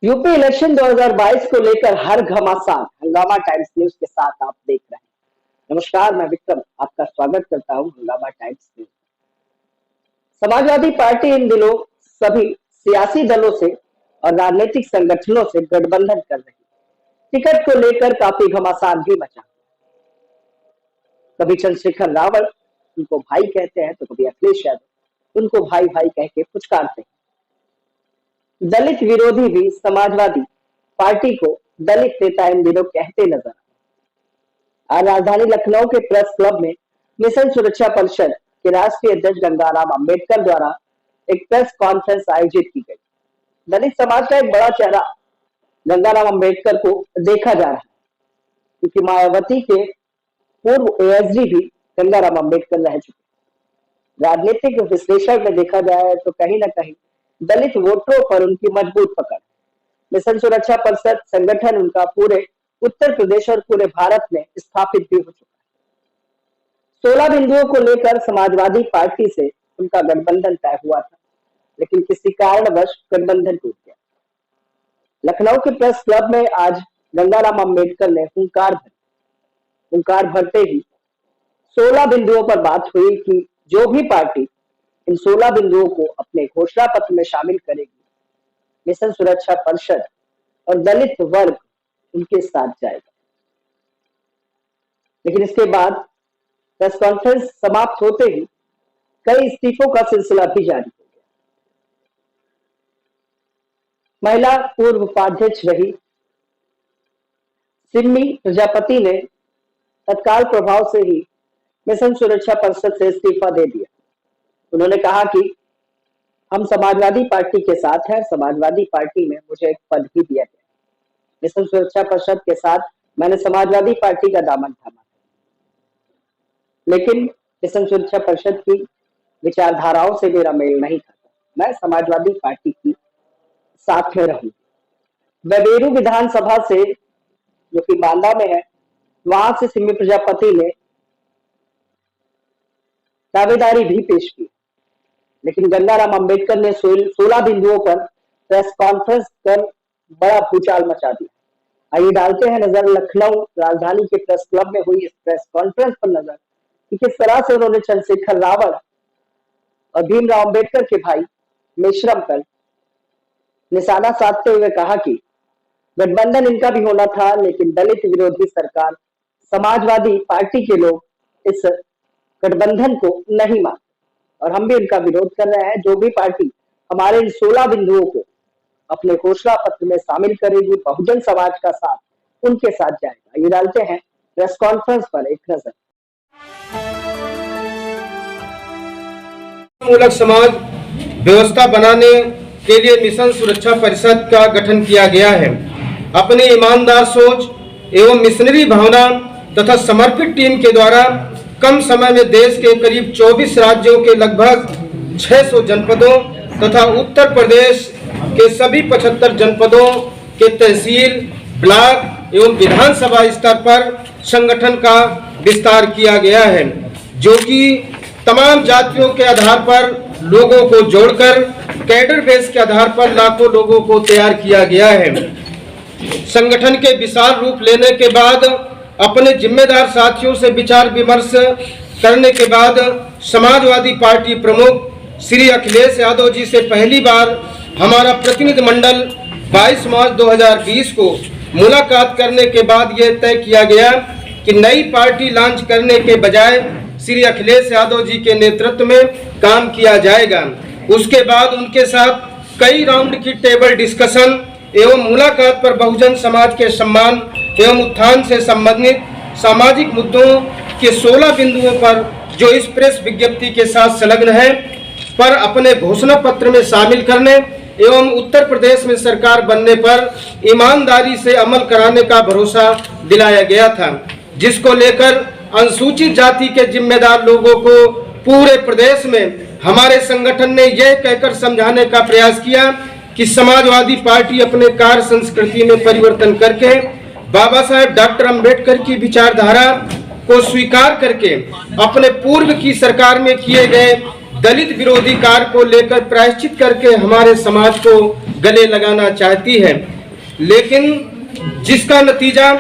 UP election 2022 को लेकर हर घमासान हंगामा टाइम्स न्यूज के साथ आप देख रहे हैं। नमस्कार, मैं विक्रम आपका स्वागत करता हूं हंगामा टाइम्स न्यूज। समाजवादी पार्टी इन दिनों सभी सियासी दलों से और राजनीतिक संगठनों से गठबंधन कर रही है। टिकट को लेकर काफी घमासान भी मचा। कभी चंद्रशेखर रावत उनको भाई कहते हैं तो कभी अखिलेश यादव उनको भाई भाई कह के पुचकारते हैं। दलित विरोधी भी समाजवादी पार्टी को दलित नेता इन दिनों कहते नजर आए। आज राजधानी लखनऊ के प्रेस क्लब में मिशन सुरक्षा परिषद के राष्ट्रीय अध्यक्ष गंगाराम अंबेडकर द्वारा एक प्रेस कॉन्फ्रेंस आयोजित की गई। दलित समाज का एक बड़ा चेहरा गंगाराम अंबेडकर को देखा जा रहा है, क्योंकि मायावती के पूर्व एएसडी भी गंगाराम अंबेडकर रह चुके। राजनीतिक विश्लेषण में देखा जाए तो कहीं ना कहीं दलित वोटरों पर उनकी मजबूत पकड़। मिशन सुरक्षा परिषद संगठन उनका पूरे उत्तर प्रदेश और पूरे भारत में स्थापित भी हो चुका है। 16 बिंदुओं को लेकर समाजवादी पार्टी से उनका गठबंधन तय हुआ था, लेकिन किसी कारणवश गठबंधन टूट गया। लखनऊ के प्रेस क्लब में आज गंगाराम अंबेडकर ने हुंकार भरते ही 16 बिंदुओं पर बात हुई कि जो भी पार्टी इन 16 बिंदुओं को अपने घोषणा पत्र में शामिल करेगी, मिशन सुरक्षा परिषद और दलित वर्ग उनके साथ जाएगा। लेकिन इसके बाद प्रेस कॉन्फ्रेंस समाप्त होते ही कई इस्तीफों का सिलसिला भी जारी हो गया। महिला पूर्व उपाध्यक्ष रही सिम्मी प्रजापति ने तत्काल प्रभाव से ही मिशन सुरक्षा परिषद से इस्तीफा दे दिया। उन्होंने कहा कि हम समाजवादी पार्टी के साथ हैं, समाजवादी पार्टी में मुझे एक पद भी दिया गया। मिशन सुरक्षा परिषद के साथ मैंने समाजवादी पार्टी का दामन थामा, लेकिन मिशन सुरक्षा परिषद की विचारधाराओं से मेरा मेल नहीं खाता। मैं समाजवादी पार्टी की साथ में रहूं। बेबेरू विधानसभा से, जो कि बांदा में है, वहां से सिम्मी प्रजापति ने दावेदारी भी पेश की, लेकिन गंगाराम अंबेडकर ने 16 बिंदुओं पर प्रेस कॉन्फ्रेंस कर बड़ा भूचाल मचा दिया। आइए डालते हैं नजर लखनऊ राजधानी के प्रेस क्लब में हुई इस प्रेस कॉन्फ्रेंस पर नजर कि किस तरह से उन्होंने चंद्रशेखर रावत और भीमराव अंबेडकर के भाई मेश्रम पर निशाना साधते हुए कहा कि गठबंधन इनका भी होना था, लेकिन दलित विरोधी सरकार समाजवादी पार्टी के लोग इस गठबंधन को नहीं मानते और हम भी इनका विरोध कर रहे हैं। जो भी पार्टी हमारे इन 16 बिंदुओं को अपने घोषणा पत्र में शामिल करेगी, बहुजन समाज का साथ उनके साथ जाएगा। ये डालते हैं प्रेस कॉन्फ्रेंस पर एक नजर। मूलक समाज व्यवस्था बनाने के लिए मिशन सुरक्षा परिषद का गठन किया गया है। अपनी ईमानदार सोच एवं मिशनरी भावना तथा समर्पित टीम के द्वारा कम समय में देश के करीब 24 राज्यों के लगभग 600 जनपदों तथा उत्तर प्रदेश के सभी 75 जनपदों के तहसील, ब्लॉक एवं विधानसभा स्तर पर संगठन का विस्तार किया गया है, जो कि तमाम जातियों के आधार पर लोगों को जोड़कर कैडर बेस के आधार पर लाखों लोगों को तैयार किया गया है। संगठन के विशाल रूप लेने के बाद अपने जिम्मेदार साथियों से विचार विमर्श करने के बाद समाजवादी पार्टी प्रमुख श्री अखिलेश यादव जी से पहली बार हमारा प्रतिनिधि मंडल 22 मार्च 2020 को मुलाकात करने के बाद यह तय किया गया कि नई पार्टी लॉन्च करने के बजाय श्री अखिलेश यादव जी के नेतृत्व में काम किया जाएगा। उसके बाद उनके साथ कई राउंड की टेबल डिस्कशन एवं मुलाकात पर बहुजन समाज के सम्मान एवं उत्थान से संबंधित सामाजिक मुद्दों के 16 बिंदुओं पर जो इस प्रेस विज्ञप्ति के साथ संलग्न है पर अपने घोषणा पत्र में शामिल करने एवं उत्तर प्रदेश में सरकार बनने पर ईमानदारी से अमल कराने का भरोसा दिलाया गया था, जिसको लेकर अनुसूचित जाति के जिम्मेदार लोगों को पूरे प्रदेश में हमारे संगठन ने यह कहकर समझाने का प्रयास किया कि समाजवादी पार्टी अपने कार्य संस्कृति में परिवर्तन करके बाबा साहेब डॉक्टर अंबेडकर की विचारधारा को स्वीकार करके अपने पूर्व की सरकार में किए गए दलित विरोधी कार्य को लेकर प्रायश्चित करके हमारे समाज को गले लगाना चाहती है। लेकिन जिसका नतीजा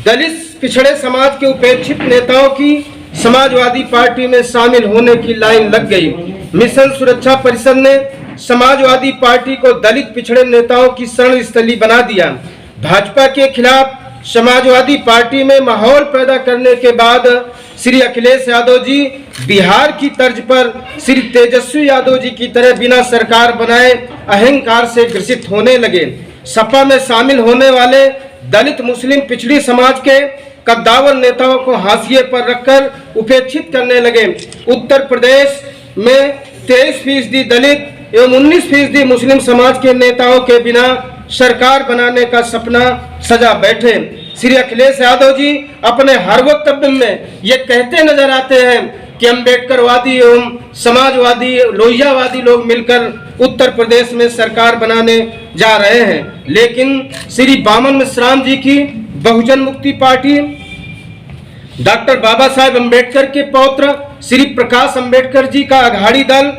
दलित पिछड़े समाज के उपेक्षित नेताओं की समाजवादी पार्टी में शामिल होने की लाइन लग गई। मिशन सुरक्षा परिषद ने समाजवादी पार्टी को दलित पिछड़े नेताओं की शरण स्थली बना दिया। भाजपा के खिलाफ समाजवादी पार्टी में माहौल पैदा करने के बाद श्री अखिलेश यादव जी बिहार की तर्ज पर श्री तेजस्वी यादव जी की तरह बिना सरकार बनाए अहंकार से ग्रसित होने लगे। सपा में शामिल होने वाले दलित मुस्लिम पिछड़ी समाज के कद्दावर नेताओं को हाशिए पर रखकर उपेक्षित करने लगे। उत्तर प्रदेश में 23% दलित एवं 19% मुस्लिम समाज के नेताओं के बिना सरकार बनाने का सपना सजा बैठे। श्री अखिलेश यादव जी अपने हर वक्तव्य में ये कहते नजर आते हैं कि अम्बेडकरवादी एवं समाजवादी लोहियावादी लोग मिलकर उत्तर प्रदेश में सरकार बनाने जा रहे हैं, लेकिन श्री बामन मिश्राम जी की बहुजन मुक्ति पार्टी, डॉक्टर बाबा साहेब अम्बेडकर के पौत्र श्री प्रकाश अम्बेडकर जी का अघाड़ी दल,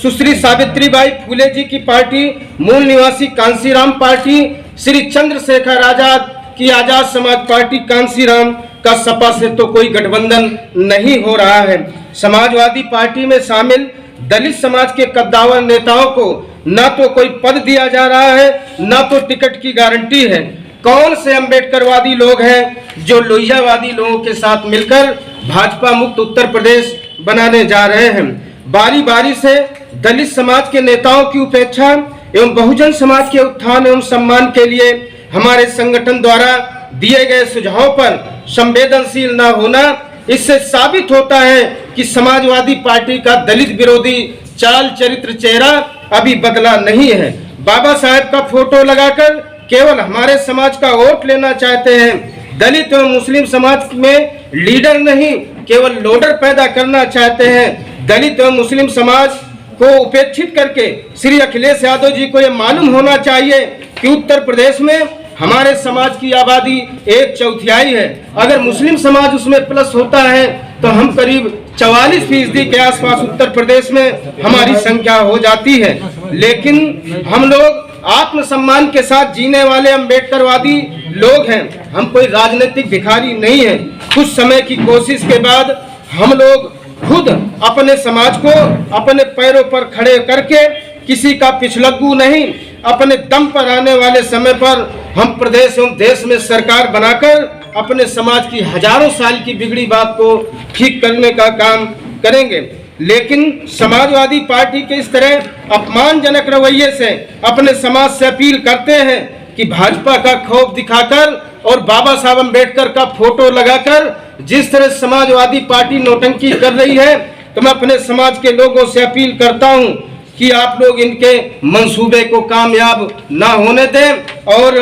सुश्री सावित्रीबाई फूले जी की पार्टी, मूल निवासी कांसीराम पार्टी, श्री चंद्रशेखर आजाद की आजाद समाज पार्टी कांसीराम का सपा से तो कोई गठबंधन नहीं हो रहा है। समाजवादी पार्टी में शामिल दलित समाज के कद्दावर नेताओं को न तो कोई पद दिया जा रहा है, न तो टिकट की गारंटी है। कौन से अम्बेडकरवादी लोग हैं जो लोहियावादी लोगों के साथ मिलकर भाजपा मुक्त उत्तर प्रदेश बनाने जा रहे हैं। बारी बारी से दलित समाज के नेताओं की उपेक्षा एवं बहुजन समाज के उत्थान एवं सम्मान के लिए हमारे संगठन द्वारा दिए गए सुझाव पर संवेदनशील न होना, इससे साबित होता है कि समाजवादी पार्टी का दलित विरोधी चाल चरित्र चेहरा अभी बदला नहीं है। बाबा साहेब का फोटो लगाकर केवल हमारे समाज का वोट लेना चाहते हैं। दलित एवं मुस्लिम समाज में लीडर नहीं, केवल लोडर पैदा करना चाहते हैं। दलित एवं मुस्लिम समाज को उपेक्षित करके श्री अखिलेश यादव जी को यह मालूम होना चाहिए कि उत्तर प्रदेश में हमारे समाज की आबादी 1/4 है। अगर मुस्लिम समाज उसमें प्लस होता है तो हम करीब 44% के आसपास उत्तर प्रदेश में हमारी संख्या हो जाती है। लेकिन हम लोग आत्मसम्मान के साथ जीने वाले अम्बेडकरवादी लोग हैं, हम कोई राजनीतिक भिखारी नहीं है। कुछ समय की कोशिश के बाद हम लोग खुद अपने समाज को अपने पैरों पर खड़े करके, किसी का पिछलग्गू नहीं, अपने दम पर आने वाले समय पर हम प्रदेश एवं देश में सरकार बनाकर अपने समाज की हजारों साल की बिगड़ी बात को ठीक करने का काम करेंगे। लेकिन समाजवादी पार्टी के इस तरह अपमानजनक रवैये से अपने समाज से अपील करते हैं कि भाजपा का खौफ दिखाकर और बाबा साहब अम्बेडकर का फोटो लगाकर जिस तरह समाजवादी पार्टी नौटंकी कर रही है, तो मैं अपने समाज के लोगों से अपील करता हूं कि आप लोग इनके मंसूबे को कामयाब ना होने दें और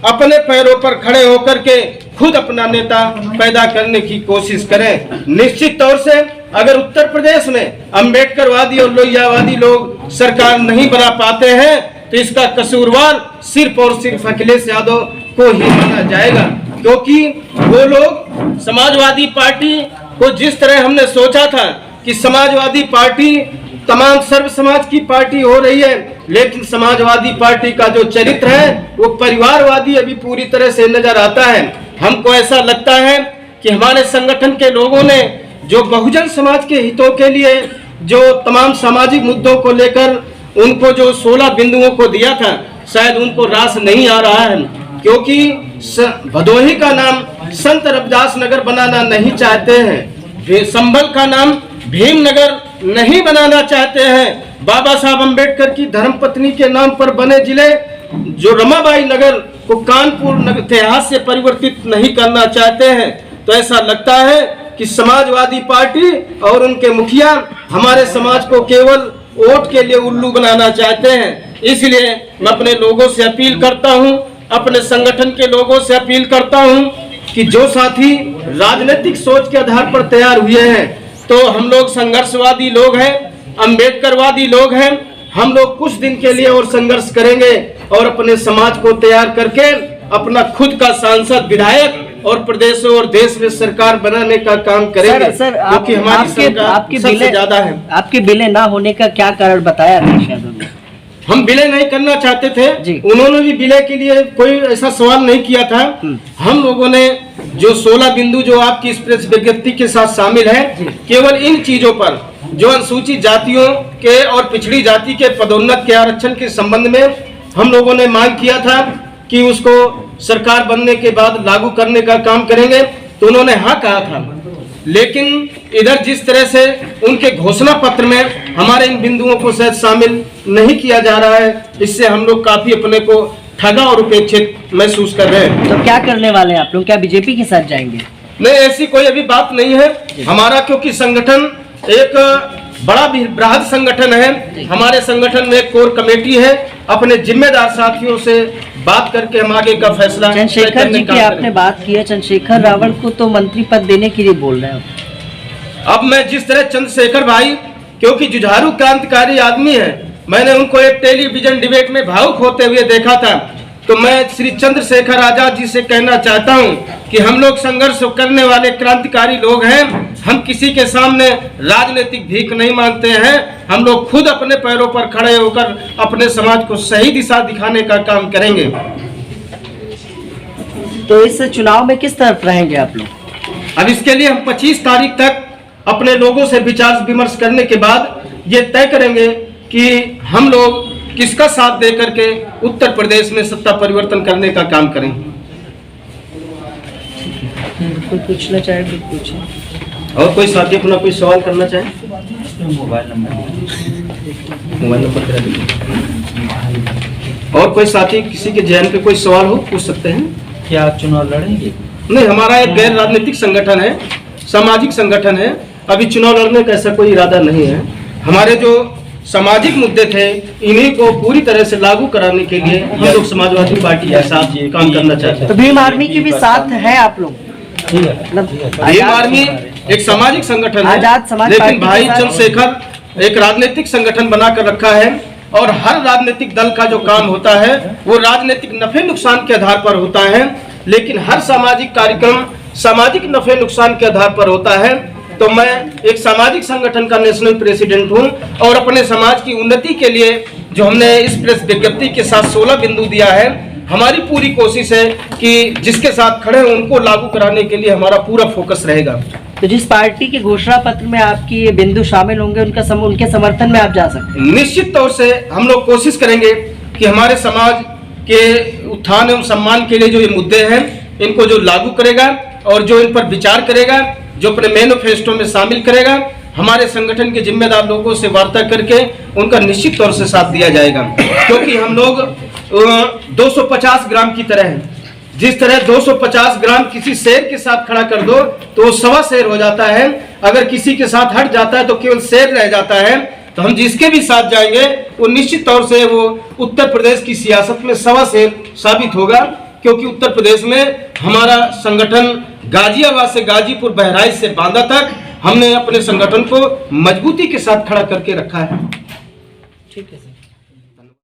अपने पैरों पर खड़े होकर के खुद अपना नेता पैदा करने की कोशिश करें। निश्चित तौर से अगर उत्तर प्रदेश में अम्बेडकरवादी और लोहियावादी लोग सरकार नहीं बना पाते हैं तो इसका कसूरवार सिर्फ और सिर्फ अखिलेश यादव को ही माना जाएगा, क्योंकि वो लोग समाजवादी पार्टी को जिस तरह हमने सोचा था कि समाजवादी पार्टी तमाम सर्व समाज की पार्टी हो रही है, लेकिन समाजवादी पार्टी का जो चरित्र है वो परिवारवादी अभी पूरी तरह से नजर आता है। हमको ऐसा लगता है कि हमारे संगठन के लोगों ने जो बहुजन समाज के हितों के लिए जो तमाम सामाजिक मुद्दों को लेकर उनको जो 16 बिंदुओं को दिया था, शायद उनको रास नहीं आ रहा है, क्योंकि भदोही का नाम संत रविदास नगर बनाना नहीं चाहते हैं, संभल का नाम भीमनगर नहीं बनाना चाहते हैं, बाबा साहब अम्बेडकर की धर्मपत्नी के नाम पर बने जिले जो रमाबाई नगर को कानपुर इतिहास से परिवर्तित नहीं करना चाहते हैं। तो ऐसा लगता है कि समाजवादी पार्टी और उनके मुखिया हमारे समाज को केवल वोट के लिए उल्लू बनाना चाहते हैं। इसलिए मैं अपने लोगों से अपील करता हूं, अपने संगठन के लोगों से अपील करता हूं कि जो साथी राजनीतिक सोच के आधार पर तैयार हुए हैं, तो हम लोग संघर्षवादी लोग हैं, अम्बेडकरवादी लोग हैं, हम लोग कुछ दिन के लिए और संघर्ष करेंगे और अपने समाज को तैयार करके अपना खुद का सांसद, विधायक और प्रदेश और देश में सरकार बनाने का काम करेंगे। सर, क्योंकि हमारी संख्या सबसे ज्यादा है। आपके विलय ना होने का क्या कारण बताया अखिलेश यादव ने? हम विलय नहीं करना चाहते थे जी। उन्होंने भी विलय के लिए कोई ऐसा सवाल नहीं किया था। हम लोगों ने जो 16 बिंदु जो आपकी इस प्रेस विज्ञप्ति के साथ शामिल है, केवल इन चीजों पर जो अनुसूचित जातियों के और पिछड़ी जाति के पदोन्नत के आरक्षण के संबंध में हम लोगों ने मांग किया था कि उसको सरकार बनने के बाद लागू करने का काम करेंगे, तो उन्होंने हाँ कहा था। लेकिन इधर जिस तरह से उनके घोषणा पत्र में हमारे इन बिंदुओं को शायद शामिल नहीं किया जा रहा है, इससे हम लोग काफी अपने को ठगा और उपेक्षित महसूस कर रहे हैं। तो क्या करने वाले हैं आप लोग, क्या बीजेपी के साथ जाएंगे? नहीं, ऐसी कोई अभी बात नहीं है हमारा, क्योंकि संगठन एक बड़ा बृहद संगठन है। हमारे संगठन में एक कोर कमेटी है, अपने जिम्मेदार साथियों से बात करके हम आगे का फैसला चंद्रशेखर जी की आपने बात की है, चंद्रशेखर रावण को तो मंत्री पद देने के लिए बोल रहे हैं। अब मैं जिस तरह चंद्रशेखर भाई, क्योंकि जुझारू क्रांतिकारी आदमी है, मैंने उनको एक टेलीविजन डिबेट में भावुक होते हुए देखा था, तो मैं श्री चंद्रशेखर आजाद जी से कहना चाहता हूं कि हम लोग संघर्ष करने वाले क्रांतिकारी लोग हैं। हम किसी के सामने राजनीतिक भीख नहीं मांगते हैं। हम लोग खुद अपने पैरों पर खड़े होकर अपने समाज को सही दिशा दिखाने का काम करेंगे। तो इस चुनाव में किस तरफ रहेंगे आप लोग? अब इसके लिए हम 25 तारीख तक अपने लोगों से विचार विमर्श करने के बाद ये तय करेंगे कि हम लोग किसका साथ दे करके उत्तर प्रदेश में सत्ता परिवर्तन करने का काम करें। कोई पूछना चाहे तो पूछे। और कोई साथी अपना कोई सवाल करना चाहे? मोबाइल नंबर करा दीजिए। और कोई साथी किसी के जहन पे कोई सवाल हो पूछ सकते हैं। क्या आप चुनाव लड़ेंगे? नहीं, हमारा एक गैर राजनीतिक संगठन है, सामाजिक संगठन है। अभी चुनाव लड़ने का ऐसा कोई इरादा नहीं है। हमारे जो सामाजिक मुद्दे थे, इन्हीं को पूरी तरह से लागू कराने के लिए हम लोग समाजवादी पार्टी के साथ काम करना चाहते हैं। तो भीम आर्मी के भी साथ है आप लोग? भीम आर्मी एक सामाजिक संगठन है, आजाद समाज लेकिन पार्टी भाई के साथ- चंद्रशेखर एक राजनीतिक संगठन बनाकर रखा है, और हर राजनीतिक दल का जो काम होता है वो राजनीतिक नफे नुकसान के आधार पर होता है, लेकिन हर सामाजिक कार्यक्रम सामाजिक नफे नुकसान के आधार पर होता है। तो मैं एक सामाजिक संगठन का नेशनल प्रेसिडेंट हूं, और अपने समाज की उन्नति के लिए जो हमने इस प्रेस विज्ञप्ति के साथ 16 बिंदु दिया है, हमारी पूरी कोशिश है कि जिसके साथ खड़े हैं उनको लागू कराने के लिए हमारा पूरा फोकस रहेगा। तो जिस पार्टी के घोषणा पत्र में आपकी ये बिंदु शामिल होंगे उनके समर्थन में आप जा सकते हैं? निश्चित तौर से हम लोग कोशिश करेंगे कि हमारे समाज के उत्थान एवं सम्मान के लिए जो ये मुद्दे हैं इनको जो लागू करेगा और जो इन पर विचार करेगा, जो अपने मैनिफेस्टो में शामिल करेगा, हमारे संगठन के जिम्मेदार लोगों से वार्ता करके उनका निश्चित तौर से साथ दिया जाएगा। क्योंकि हम लोग 250 ग्राम की तरह हैं। जिस तरह 250 ग्राम किसी शेर के साथ खड़ा कर दो तो वो 1.25 शेर हो जाता है, अगर किसी के साथ हट जाता है तो केवल शेर रह जाता है। तो हम जिसके भी साथ जाएंगे वो निश्चित तौर से वो उत्तर प्रदेश की सियासत में 1.25 शेर साबित होगा, क्योंकि उत्तर प्रदेश में हमारा संगठन गाजियाबाद से गाजीपुर, बहराइच से बांदा तक हमने अपने संगठन को मजबूती के साथ खड़ा करके रखा है। ठीक है सर।